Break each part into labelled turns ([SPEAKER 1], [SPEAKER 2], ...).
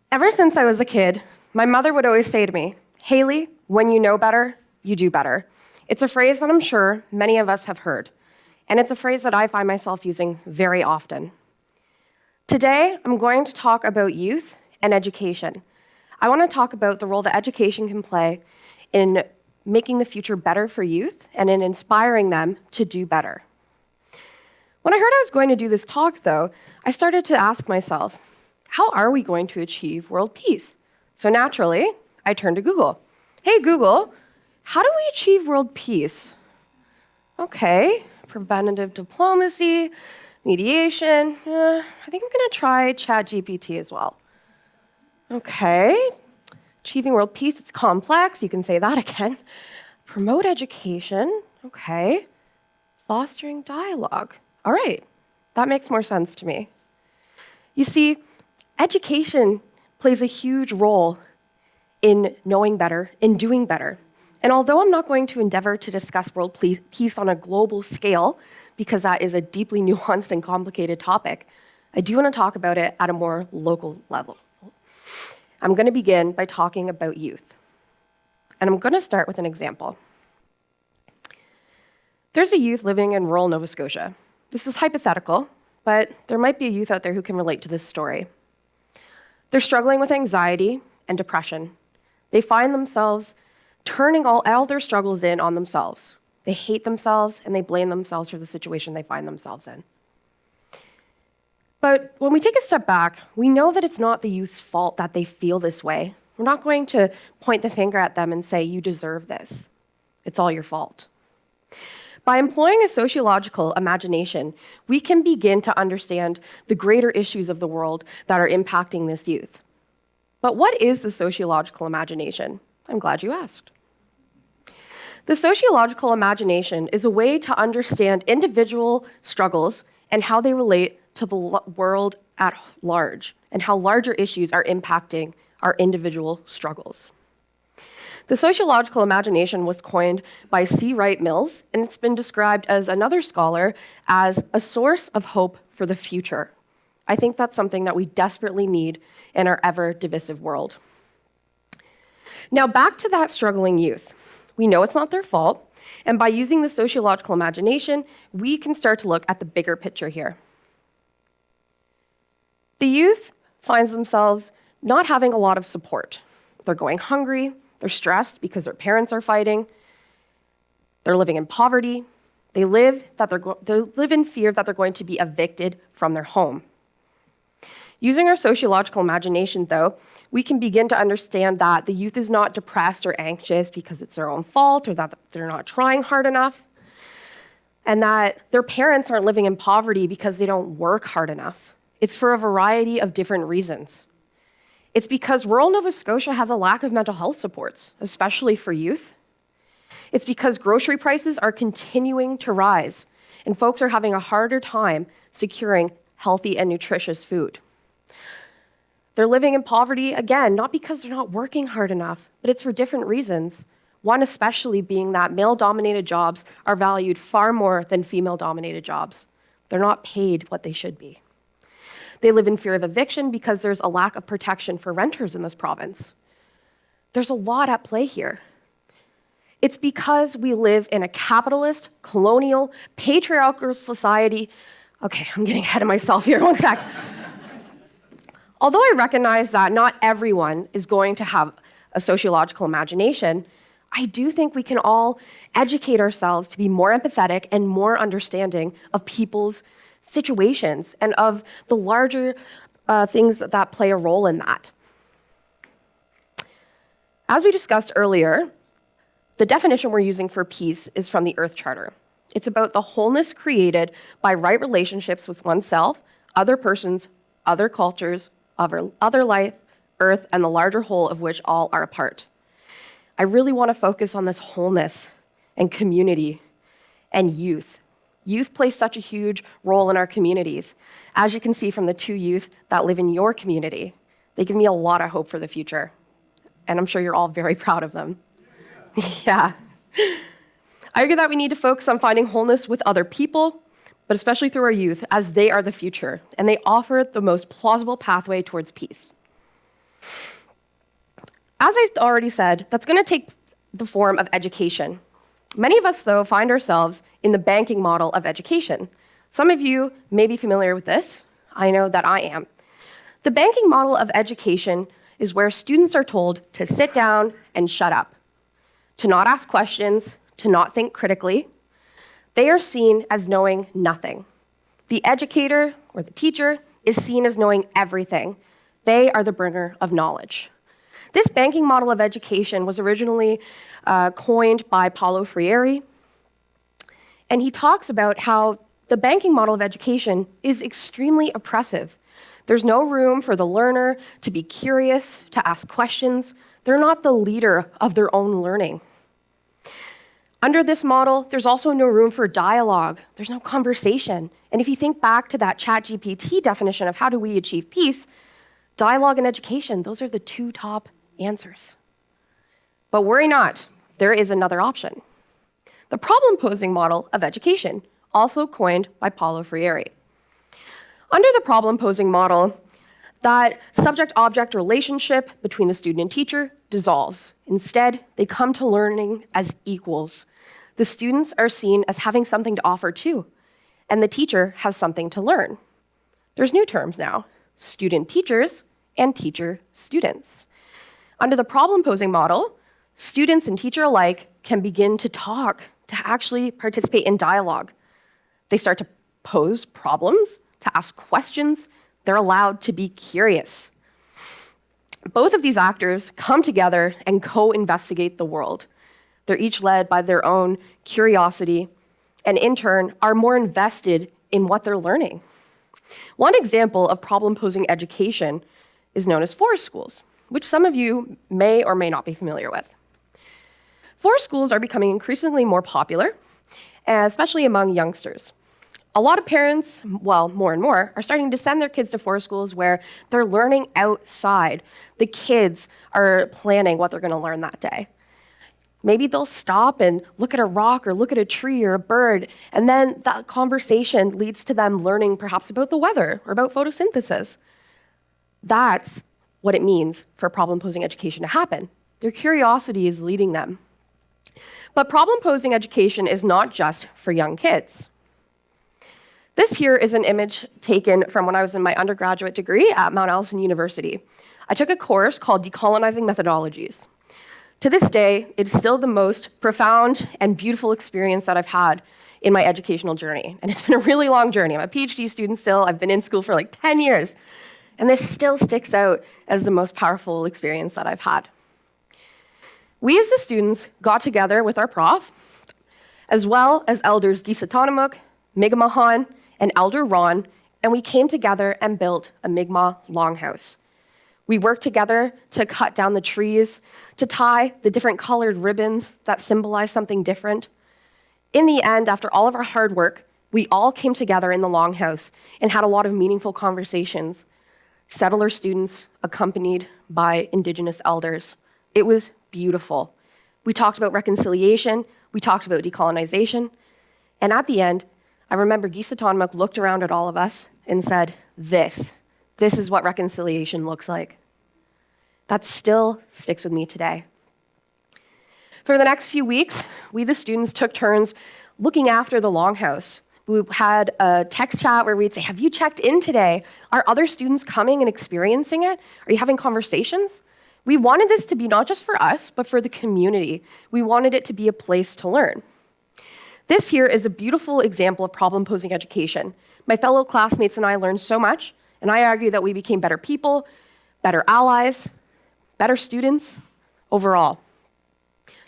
[SPEAKER 1] Ever since I was a kid, my mother would always say to me, "Hailie, when you know better, you do better." It's a phrase that I'm sure many of us have heard, and it's a phrase that I find myself using very often. Today, I'm going to talk about youth and education. I want to talk about the role that education can play in making the future better for youth and in inspiring them to do better. When I heard I was going to do this talk, though, I started to ask myself, how are we going to achieve world peace? So naturally, I turned to Google. Hey, Google, how do we achieve world peace? Okay, preventative diplomacy, mediation. I think I'm going to try ChatGPT as well. Okay, achieving world peace, it's complex. You can say that again. Promote education. Okay, fostering dialogue. All right, that makes more sense to me. You see, education plays a huge role in knowing better, in doing better. And although I'm not going to endeavor to discuss world peace on a global scale, because that is a deeply nuanced and complicated topic, I do want to talk about it at a more local level. I'm going to begin by talking about youth. And I'm going to start with an example. There's a youth living in rural Nova Scotia. This is hypothetical, but there might be a youth out there who can relate to this story. They're struggling with anxiety and depression. They find themselves turning all their struggles in on themselves. They hate themselves and they blame themselves for the situation they find themselves in. But when we take a step back, we know that it's not the youth's fault that they feel this way. We're not going to point the finger at them and say, you deserve this. It's all your fault. By employing a sociological imagination, we can begin to understand the greater issues of the world that are impacting this youth. But what is the sociological imagination? I'm glad you asked. The sociological imagination is a way to understand individual struggles and how they relate to the world at large, and how larger issues are impacting our individual struggles. The sociological imagination was coined by C. Wright Mills, and it's been described as another scholar as a source of hope for the future. I think that's something that we desperately need in our ever-divisive world. Now, back to that struggling youth. We know it's not their fault, and by using the sociological imagination, we can start to look at the bigger picture here. The youth finds themselves not having a lot of support. They're going hungry, they're stressed because their parents are fighting, they're living in poverty, they live in fear that they're going to be evicted from their home. Using our sociological imagination, though, we can begin to understand that the youth is not depressed or anxious because it's their own fault or that they're not trying hard enough, and that their parents aren't living in poverty because they don't work hard enough. It's for a variety of different reasons. It's because rural Nova Scotia has a lack of mental health supports, especially for youth. It's because grocery prices are continuing to rise, and folks are having a harder time securing healthy and nutritious food. They're living in poverty, again, not because they're not working hard enough, but it's for different reasons. One especially being that male-dominated jobs are valued far more than female-dominated jobs. They're not paid what they should be. They live in fear of eviction because there's a lack of protection for renters in this province. There's a lot at play here. It's because we live in a capitalist, colonial, patriarchal society. Okay, I'm getting ahead of myself here, one sec. Although I recognize that not everyone is going to have a sociological imagination, I do think we can all educate ourselves to be more empathetic and more understanding of people's situations and of the larger things that play a role in that. As we discussed earlier, the definition we're using for peace is from the Earth Charter. It's about the wholeness created by right relationships with oneself, other persons, other cultures, other life, Earth, and the larger whole of which all are a part. I really want to focus on this wholeness and community and youth. Youth play such a huge role in our communities. As you can see from the two youth that live in your community, they give me a lot of hope for the future. And I'm sure you're all very proud of them. Yeah. I argue that we need to focus on finding wholeness with other people, but especially through our youth, as they are the future, and they offer the most plausible pathway towards peace. As I already said, that's going to take the form of education. Many of us, though, find ourselves in the banking model of education. Some of you may be familiar with this. I know that I am. The banking model of education is where students are told to sit down and shut up, to not ask questions, to not think critically. They are seen as knowing nothing. The educator or the teacher is seen as knowing everything. They are the bringer of knowledge. This banking model of education was originally coined by Paulo Freire, and he talks about how the banking model of education is extremely oppressive. There's no room for the learner to be curious, to ask questions. They're not the leader of their own learning. Under this model, there's also no room for dialogue. There's no conversation. And if you think back to that ChatGPT definition of how do we achieve peace, dialogue and education, those are the two top answers. But worry not, there is another option. The problem-posing model of education, also coined by Paulo Freire. Under the problem-posing model, that subject-object relationship between the student and teacher dissolves. Instead, they come to learning as equals. The students are seen as having something to offer too, and the teacher has something to learn. There's new terms now, student teachers and teacher students. Under the problem-posing model, students and teacher alike can begin to talk, to actually participate in dialogue. They start to pose problems, to ask questions. They're allowed to be curious. Both of these actors come together and co-investigate the world. They're each led by their own curiosity, and in turn, are more invested in what they're learning. One example of problem-posing education is known as forest schools, which some of you may or may not be familiar with. Forest schools are becoming increasingly more popular, especially among youngsters. A lot of parents, well, more and more, are starting to send their kids to forest schools where they're learning outside. The kids are planning what they're going to learn that day. Maybe they'll stop and look at a rock or look at a tree or a bird, and then that conversation leads to them learning perhaps about the weather or about photosynthesis. That's what it means for problem-posing education to happen. Their curiosity is leading them. But problem-posing education is not just for young kids. This here is an image taken from when I was in my undergraduate degree at Mount Allison University. I took a course called Decolonizing Methodologies. To this day, it is still the most profound and beautiful experience that I've had in my educational journey. And it's been a really long journey. I'm a PhD student still. I've been in school for like 10 years. And this still sticks out as the most powerful experience that I've had. We as the students got together with our prof, as well as elders Gisa Tanamuk, Mi'kmaq, and Elder Ron, and we came together and built a Mi'kmaq longhouse. We worked together to cut down the trees, to tie the different colored ribbons that symbolize something different. In the end, after all of our hard work, we all came together in the longhouse and had a lot of meaningful conversations. Settler students accompanied by Indigenous elders. It was beautiful. We talked about reconciliation, we talked about decolonization, and at the end, I remember Gisa Tanamuk looked around at all of us and said, this is what reconciliation looks like. That still sticks with me today. For the next few weeks, we, the students, took turns looking after the longhouse. We had a text chat where we'd say, have you checked in today? Are other students coming and experiencing it? Are you having conversations? We wanted this to be not just for us, but for the community. We wanted it to be a place to learn. This here is a beautiful example of problem-posing education. My fellow classmates and I learned so much, and I argue that we became better people, better allies, better students overall.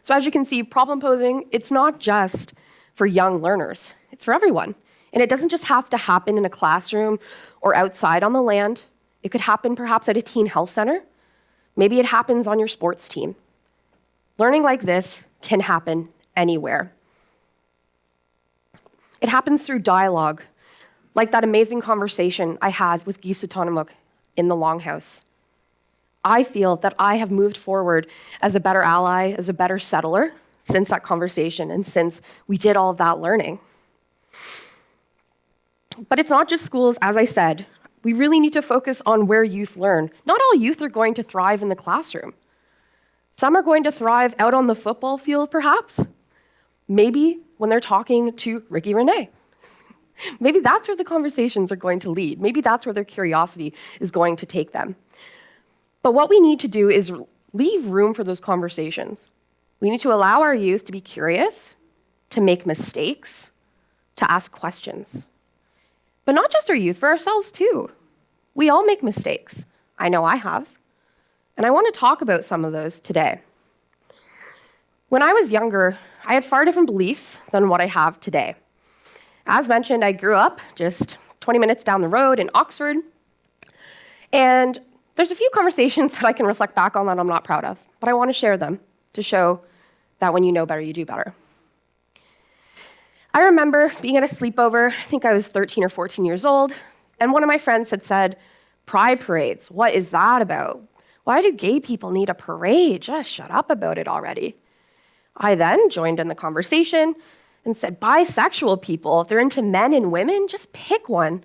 [SPEAKER 1] So as you can see, problem-posing, it's not just for young learners. It's for everyone. And it doesn't just have to happen in a classroom or outside on the land. It could happen perhaps at a teen health center. Maybe it happens on your sports team. Learning like this can happen anywhere. It happens through dialogue, like that amazing conversation I had with Gisa Tanamuk in the longhouse. I feel that I have moved forward as a better ally, as a better settler since that conversation and since we did all of that learning. But it's not just schools, as I said. We really need to focus on where youth learn. Not all youth are going to thrive in the classroom. Some are going to thrive out on the football field, perhaps. Maybe when they're talking to Ricky Renee. Maybe that's where the conversations are going to lead. Maybe that's where their curiosity is going to take them. But what we need to do is leave room for those conversations. We need to allow our youth to be curious, to make mistakes, to ask questions. But not just our youth, for ourselves too. We all make mistakes. I know I have. And I want to talk about some of those today. When I was younger, I had far different beliefs than what I have today. As mentioned, I grew up just 20 minutes down the road in Oxford. And there's a few conversations that I can reflect back on that I'm not proud of, but I want to share them to show that when you know better, you do better. I remember being at a sleepover, I think I was 13 or 14 years old, and one of my friends had said, "Pride parades, what is that about? Why do gay people need a parade? Just shut up about it already." I then joined in the conversation and said, "Bisexual people, if they're into men and women, just pick one,"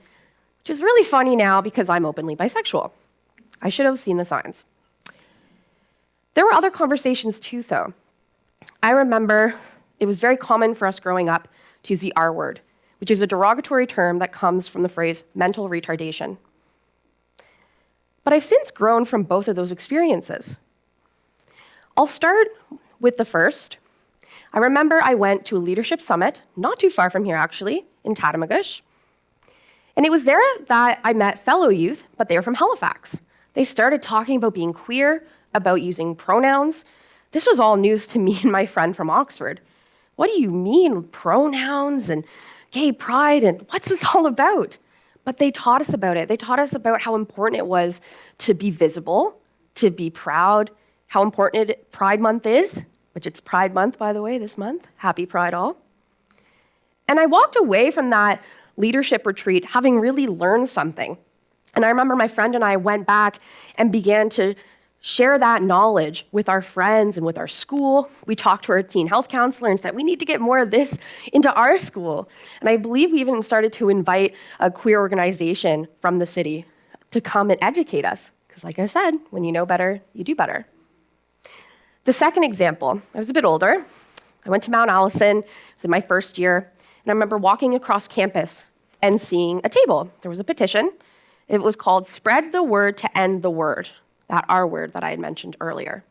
[SPEAKER 1] which is really funny now because I'm openly bisexual. I should have seen the signs. There were other conversations too, though. I remember it was very common for us growing up to use the R word, which is a derogatory term that comes from the phrase mental retardation. But I've since grown from both of those experiences. I'll start with the first. I remember I went to a leadership summit, not too far from here actually, in Tatamagouche. And it was there that I met fellow youth, but they were from Halifax. They started talking about being queer, about using pronouns. This was all news to me and my friend from Oxford. What do you mean, pronouns and gay pride, and what's this all about? But they taught us about it. They taught us about how important it was to be visible, to be proud, how important Pride Month is, which it's Pride Month, by the way, this month. Happy Pride all. And I walked away from that leadership retreat having really learned something. And I remember my friend and I went back and began to share that knowledge with our friends and with our school. We talked to our teen health counselor and said, we need to get more of this into our school. And I believe we even started to invite a queer organization from the city to come and educate us. Because like I said, when you know better, you do better. The second example, I was a bit older. I went to Mount Allison. It was in my first year. And I remember walking across campus and seeing a table. There was a petition. It was called Spread the Word to End the Word, that R word that I had mentioned earlier.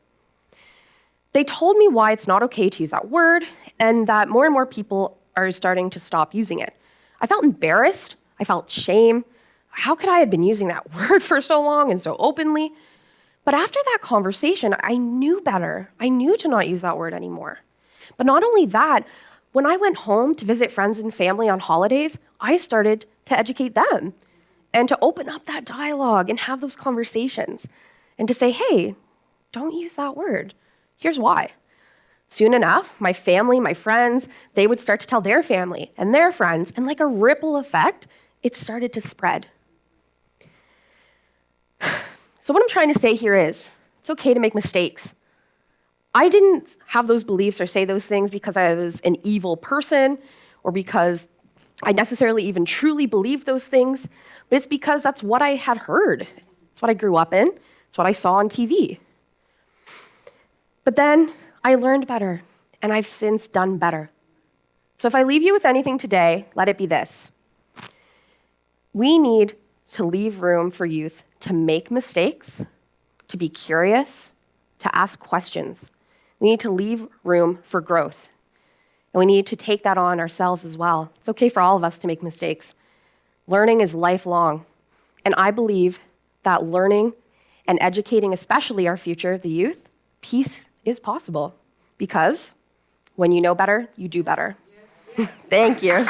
[SPEAKER 1] They told me why it's not okay to use that word and that more and more people are starting to stop using it. I felt embarrassed. I felt shame. How could I have been using that word for so long and so openly? But after that conversation, I knew better. I knew to not use that word anymore. But not only that, when I went home to visit friends and family on holidays, I started to educate them and to open up that dialogue and have those conversations and to say, hey, don't use that word. Here's why. Soon enough, my family, my friends, they would start to tell their family and their friends, and like a ripple effect, it started to spread. So what I'm trying to say here is, it's okay to make mistakes. I didn't have those beliefs or say those things because I was an evil person or because I necessarily even truly believed those things, but it's because that's what I had heard. It's what I grew up in. It's what I saw on TV. But then I learned better, and I've since done better. So if I leave you with anything today, let it be this. We need to leave room for youth to make mistakes, to be curious, to ask questions. We need to leave room for growth. And we need to take that on ourselves as well. It's okay for all of us to make mistakes. Learning is lifelong. And I believe that learning and educating, especially our future, the youth, peace is possible. Because when you know better, you do better. Yes. Thank you.